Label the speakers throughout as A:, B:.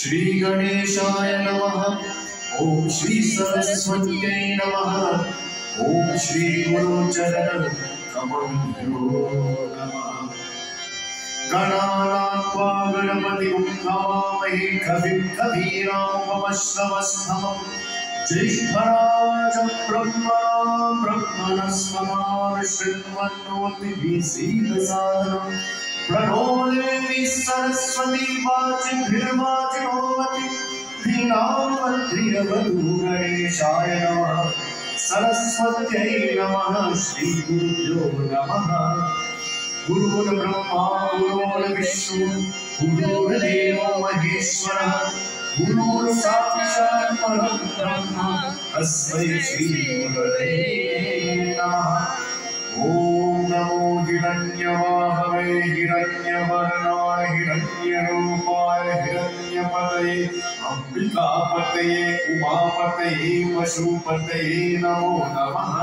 A: श्री गणेशाय नमः। ओम श्री सरस्वत्यै नमः। ओम श्री गुरुचरण कमलभ्यो नमः। गणानां त्वा गणपतिं हवामहे कविं कवीनामुपमश्रवस्तमम् ज्येष्ठराजं ब्रह्मणस्पदान् शृण्वन्नोतिभिः सीदसादनम् प्रणो देवी सरस्वती वाचिभिर्वाचिनोमति धीनामन्त्रियवधू गणेशाय नमः। सरस्वत्यै नमः। श्री गुरुभ्यो नमः। गुरुर्ब्रह्मा गुरुर्विष्णु गुरुर्देवो महेश्वरः गुरुर्साक्षात् परं ब्रह्म तस्मै श्री गुरवे नमः। ओम नमो हिरण्यवाहवे हिरण्यवर्णाय हिरण्यरूपाय हिरण्यपतये अम्बिकापतये उमापतये पशुपतये नमो नमः।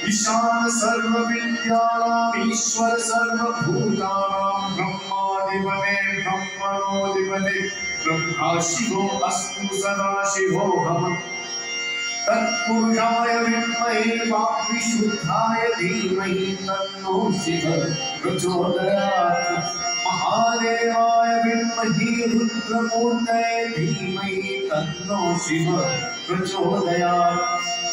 A: ईशान सर्वविद्यानां ईश्वर सर्वभूतानां ब्रह्माधिपते ब्रह्मणोऽधिपते ब्रह्मा शिवो अस्तु सदाशिवो भव। तत्पुरुषाय विद्महे वाक्विशुद्धाय धीमहि तन्नो शिवः प्रचोदयात्। महादेवाय विद्महे रुद्रमूर्तये धीमहि तन्नो शिवः प्रचोदयात्।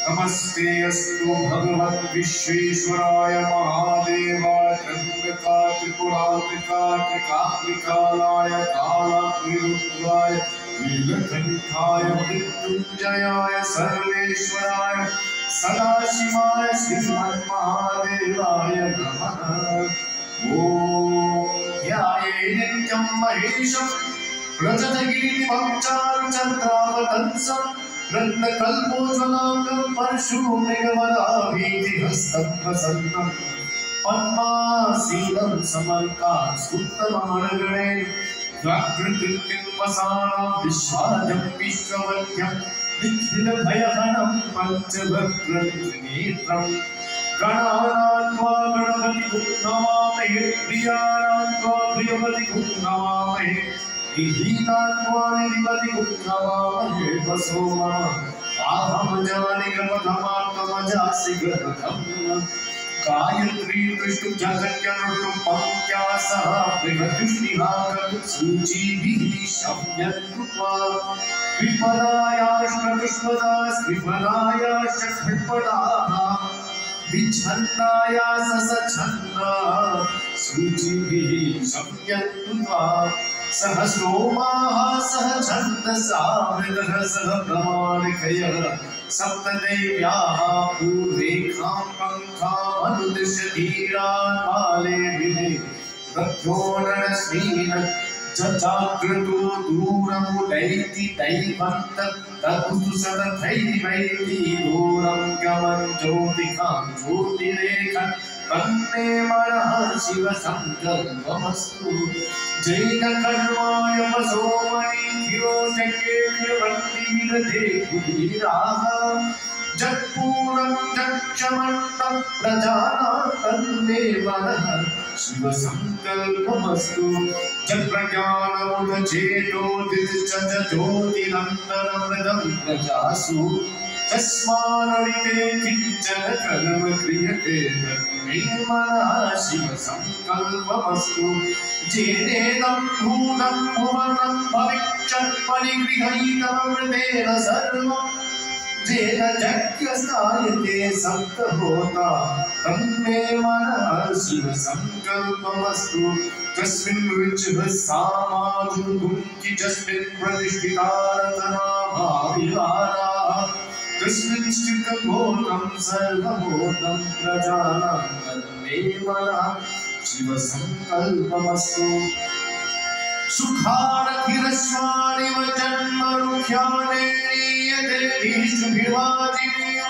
A: नमस्ते अस्तु भगवन् विश्वेश्वराय महादेवाय त्र्यम्बकाय त्रिपुरात्रिकाय त्रिकाग्निकालाय कालाग्निरुद्राय नीलकण्ठाय मृत्युञ्जयाय सर्वेश्वराय सदाशिवाय श्रीमन्महादेवाय नमः। ओम ध्याये नित्यं महेशं रजतगिरिं चारुचन्द्रावतंसं रत्नकल्पोज्ज्वलाङ्गं परशुमृगवराभीतिहस्तं प्रसन्नं पद्मासीनं समर्कात्सुत्तमानगणे व्याघ्रकृतिं वसानां विश्वाद्यं विश्ववद्यं निखिलभयहनं पञ्चभद्रं त्रिनेत्रं गणानां त्वा गणपतिं नमामहे प्रियाणां त्वा प्रियपतिं नमामहे निधीनां त्वा निधिपतिं नमामहे वसो मम आहं जानिगमधमात्मजासि गृहधम् गायत्री दृष्टु जगन्यनुष्टु पंक्त्या सह बृहदुष्टिहाकं सूचीभिः शम्यन्कृत्वा विपदायाश्च खट्पदाः विच्छन्दाया ससच्छन्दा सूचीभिः शम्यन्कृत्वा सह सोमाः सह छन्दसा मृगः सह प्रमाणिकयः सप्तदेव्याः पूर्वेखां पङ्खामनुदिश्य धीरान् मालेभिः रथ्यो नरस्मीन् जजाग्रतो दूरमुदैति दैवन्तस्ततुस्तु सदथैवैति दूरं गमन् ज्योतिकां ज्योतिरेखन् तन्मे मनः शिवसङ्कल्पमस्तु। जैन कर्माय वसोमणिभ्यो जज्ञेभ्यवन्ति विदधे कुटीराः जत्पूर्णं जक्षमन्तं प्रजानां तन्मे मनः शिवसङ्कल्पमस्तु। जप्रज्ञानमुदचेतोदिश्च ज्योतिरन्तरमृदं प्रजासु तस्मान्निते किञ्चन कर्म क्रियते तन्मे मनः शिवसङ्कल्पमस्तु। जेनेदं भूतं भुवनं भविष्यत् परिगृहीतमृतेन सर्वं जेन यज्ञस्तायते सप्तहोता तन्मे मनः शिवसङ्कल्पमस्तु। तस्मिन् ऋचः सामाधुर्गुङ्कि तस्मिन् प्रतिष्ठिता रतनाभाविहाराः तस्मिन् स्थितभूतं सर्वभूतं प्रजानां तन्मे मनः शिवसङ्कल्पमस्तु। सुखारथिरस्वानिव जन्मरुख्याने नीयते भीष्मभिर्वाजिनीयो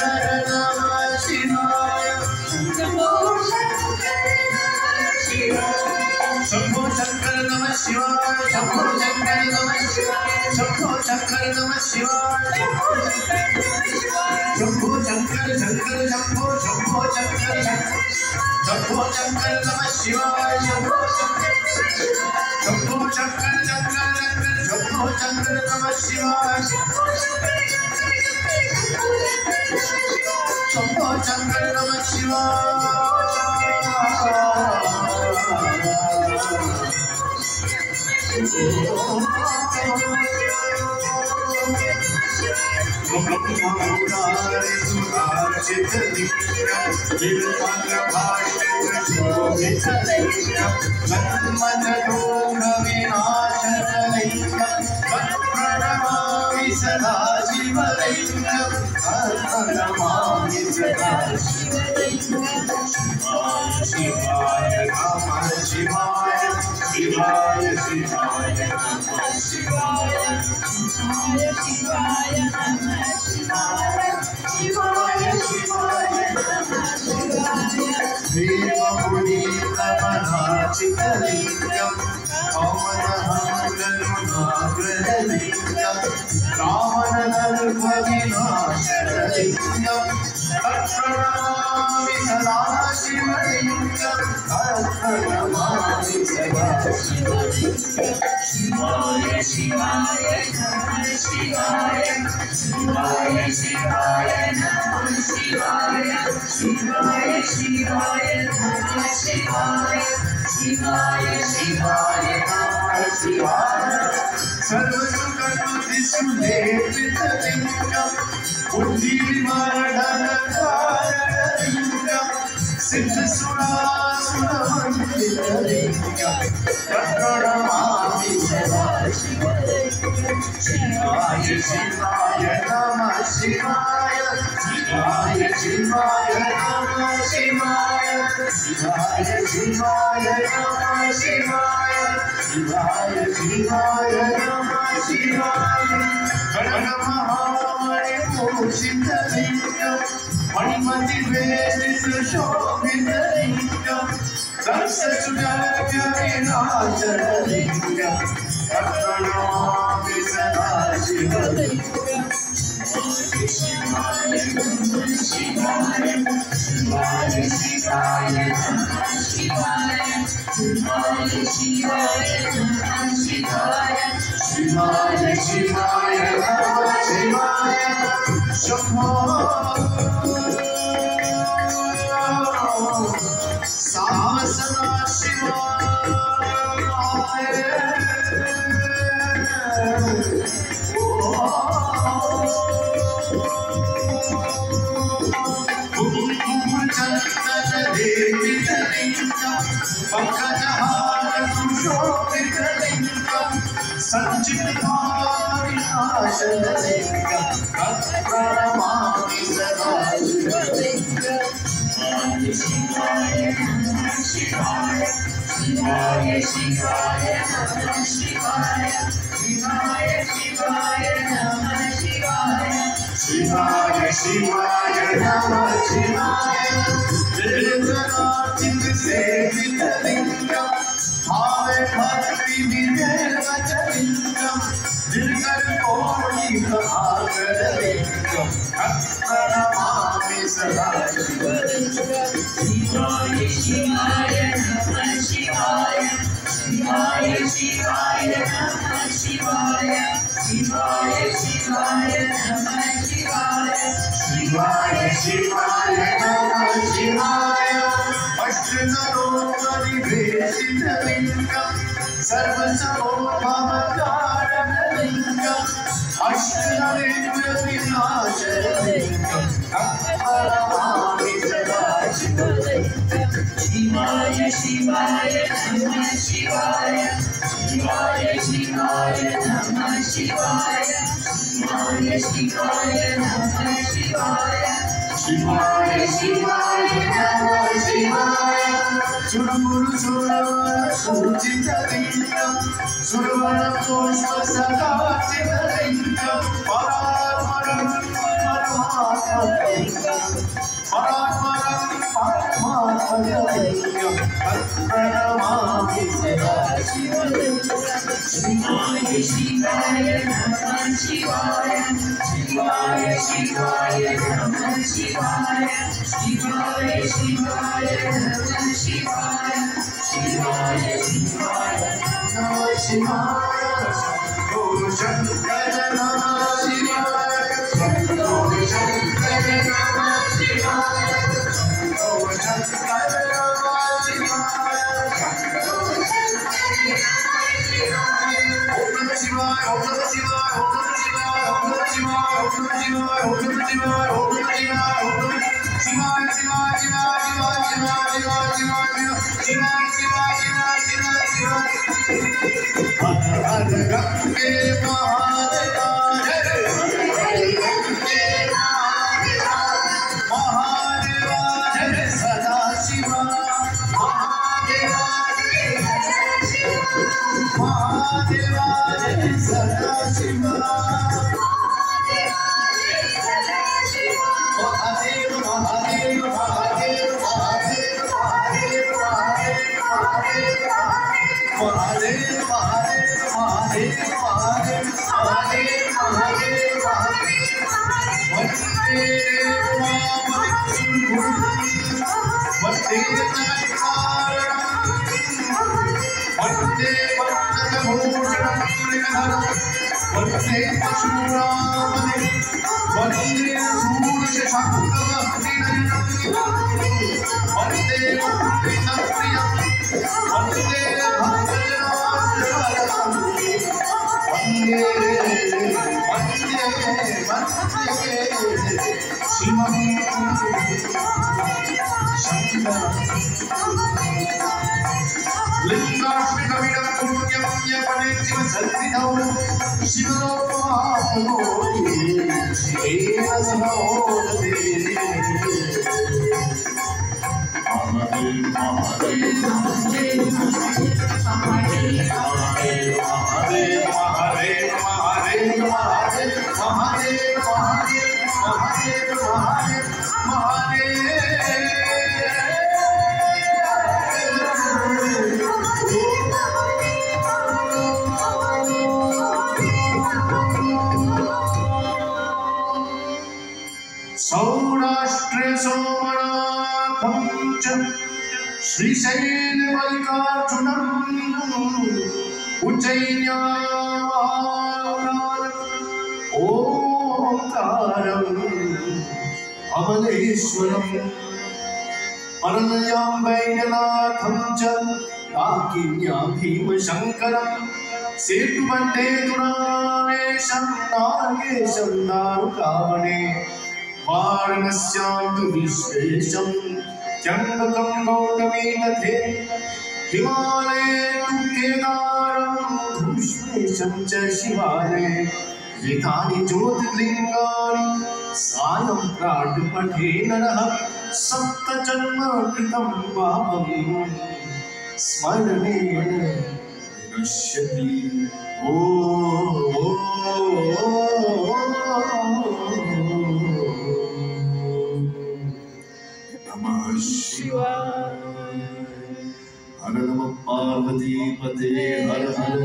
A: शंकर नमः शिवाय शंभो शंकर नमः शिवाय शंभो शंकर नमः शिवाय शंभो शंकर शंकर शंभो शंभो शंकर शंभो शंकर नमः शिवाय शंभो शंकर शंभो शंकर शंकर शंभो शंकर नमः शिवाय शंभो शंकर नमः शिवाय सदा शिवलिंगम प्रणमामि सदा शिवाय नमः शिवाय शिवाय शिवाय नमः शिवाय शिवाय नमः शिवाय शिवाय शिवाय नमः शिवाय देवमुनि प्रवनाचितलिंगम पवनहंसनुनाग्रहलिंगम रावणदर्भविनाशनलिंगम तत्प्रणमामि सदा शिवलिंगम तत्प्रणमामि सदा शिवाय शिवाय नमः शिवाय शिवाय शिवाय नमः शिवाय शिवाय शिवाय नमः शिवाय शिवाय शिवाय नमः शिवाय सर्वसुखदुःखसुलेपितलिंगम बुद्धिविमर्दनकारणलिंगम सिद्धसुरासुरवन्दितलिंगम तत्प्रणमामि सदा शिवाय शिवाय नमः शिवाय शिवाय शिवाय नमः शिवाय शिवाय शिवाय नमः शिवाय शिवाय शिवाय नमः शिवाय गणमहामणिभूषितलिंगम मणिमतिवेदितशोभितलिंगम दक्षसुजगविनाशनलिंगम तत्प्रणमामि सदा शिवलिंगम शिवाय नमः शिवाय शिवाय शिवाय नमः शिवाय शिवाय शिवाय नमः शिवाय शिवाय शिवाय नमः शिवाय शंभो सदा शिवाय संचितभाविनाशनलिंगम तत्प्रणमामि सदा शिवलिंगम शिवाय नमः शिवाय शिवाय शिवाय नमः शिवाय शिवाय शिवाय नमः शिवाय शिवाय शिवाय नमः शिवाय वेदनाचित सेवितलिंगम भावे भक्ति विवेकलिंगम दिलकर कोटि प्रभाकरलिंगम तत्प्रणमामि सदा शिवलिंगम शिवाय शिवाय नमः शिवाय शिवाय शिवाय नमः शिवाय शिवाय शिवाय नमः शिवाय शिवाय शिवाय नमः शिवाय अष्टनरोपरिवेशितलिंगम सर्वसमोभवकारणलिंगम अष्टनरेन्द्रविनाशनलिंगम तत्प्रणमामि सदा शिवलिंगम शिवाय शिवाय नमः शिवाय शिवाय शिवाय नमः शिवाय शिवाय शिवाय नमः शिवाय शिवाय शिवाय नमः शिवाय सुरगुरु सुरवर पूजितलिंगम सुरवर पुष्प सदाचितलिंगम परात्परं परमात्मलिंगम परात्परं परमात्मलिंगम भजमन्यं तत्प्रणमामि सदा शिवलिङ्गं शिवाय शिवाय नमः शिवाय शिवाय शिवाय नमः शिवाय शिवाय शिवाय नमः शिवाय शिवाय शिवाय नमः शिवाय शंभो शंकर नमः शिवाय शंभो शंकर नमः शिवाय शंभो शंकर नमः शिवाय ओम नमः शिवाय ओम नमः शिवाय ओम नमः शिवाय ओम नमः शिवाय ओम नमः शिवाय ओम नमः शिवाय ओम नमः शिवाय ओम नमः शिवाय शिवाय शिवाय शिवाय शिवाय शिवाय शिवाय शिवाय शिवाय शिवाय हर हर गंगे महादेवा हर हर गंगे महादेवा महादेवा जय सदा शिवा महादेवा जय सदा शिवा महादेव महादेव महादेव महादेव महादेव महादेव महादेव महादेव महादेव महादेव महादेव महादेव वंदे वंदे वंदनभूषणं वंदे पशुरामने वंदे सूर्यशक्तवह्निनयनं वंदे प्रियं वंदे भक्तजनाश्रयं वंदे वंदे वंदे शिवं शंकरं लिंगाश्रितमिदं पुण्यं यपने शिवसन्निधौ शिवलोकमाप्नोति शिवेन सह मोदते महादेव महादेव महादेव महादेव महादेव महादेव महादेव महादेव महादेव महादेव महादेव महादेव सौराष्ट्रे सोमनाथं च श्रीशैलमल्लिकार्जुनम् उज्जयिन्याम् ओंकारम् अमलेश्वरम् अरण्यां वैद्यनाथं च काकिन्यां भीमशङ्करम् सेतुबन्धे दुरानेशं नागेशं दारुकावने वारणस्यां तु विश्वेशं त्र्यम्बकं गौतमी नथे हिमालये तु केदारं भूष्मेशं च शिवालये एतानि ज्योतिर्लिङ्गानि सायं प्रातःपठे नरः सप्तजन्मकृतं पापं स्मरणेन विनश्यति ओ नमः शिवाय हर नमः पार्वती पते हर हर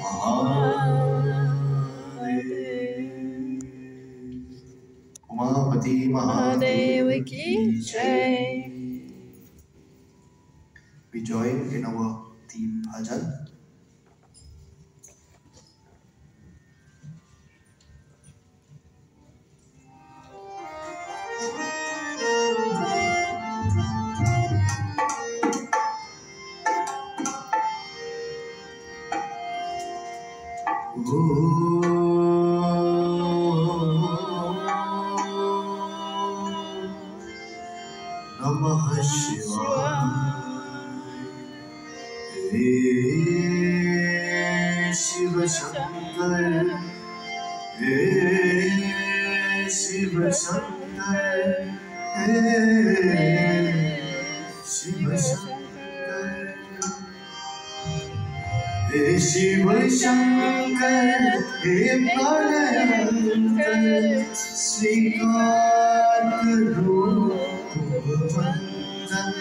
A: महादेव उमापति महादेव की जय। We join in our team bhajan. Namah Shivaya Shiva Shankar Shiva Shankar Shiva Shankar Shiva Shankar Pranayankar Srikar Karo Vandana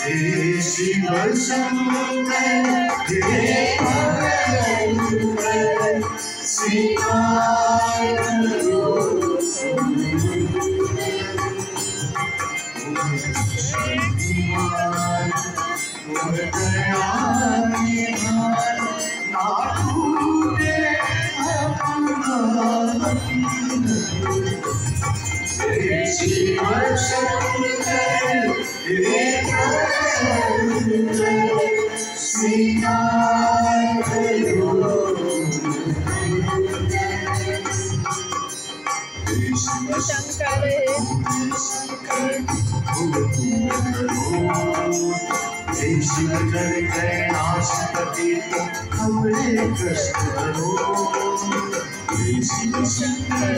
A: Shiv Shankar हे स्वीकार करो शक्तिमान तुम दयानिधान ना टूटे अपना शिव शंकर हे स्वीकार करो शिव शंकर शिवकर कैलाशपति हमरे कष्ट करो शिव शंकर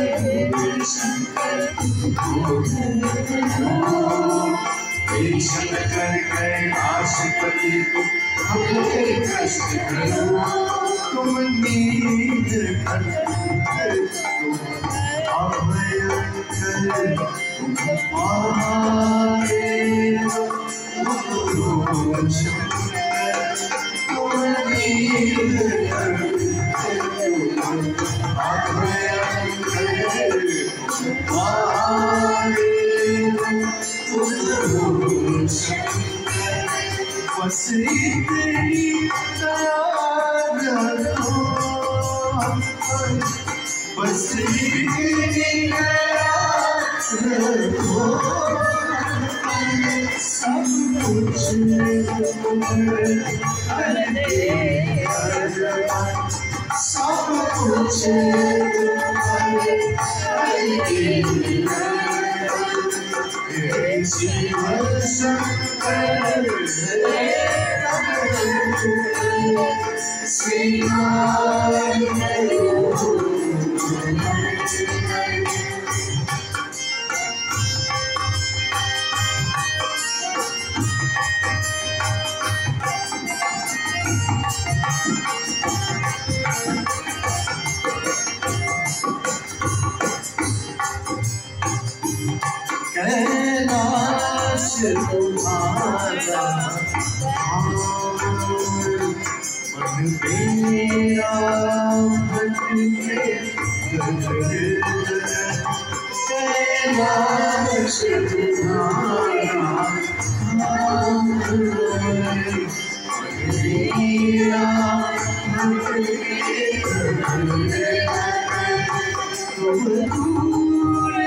A: शंकर कैलाशपति हमरे कष्ट करो तुम नींद तुम अभय तुम पारे शंकर तुम नींद अभय बस इतनी दया करो बस इतनी दया करो सब कुछ सब कुछ शिव शंकर स्वीकार करो कैलाश तुम्हारा मन मेरा भटके कैलाश तुम्हारा मन मेरा भटके दूर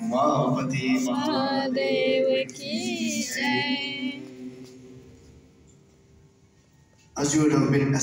A: उमापति
B: महादेव की जय।
A: As you would have been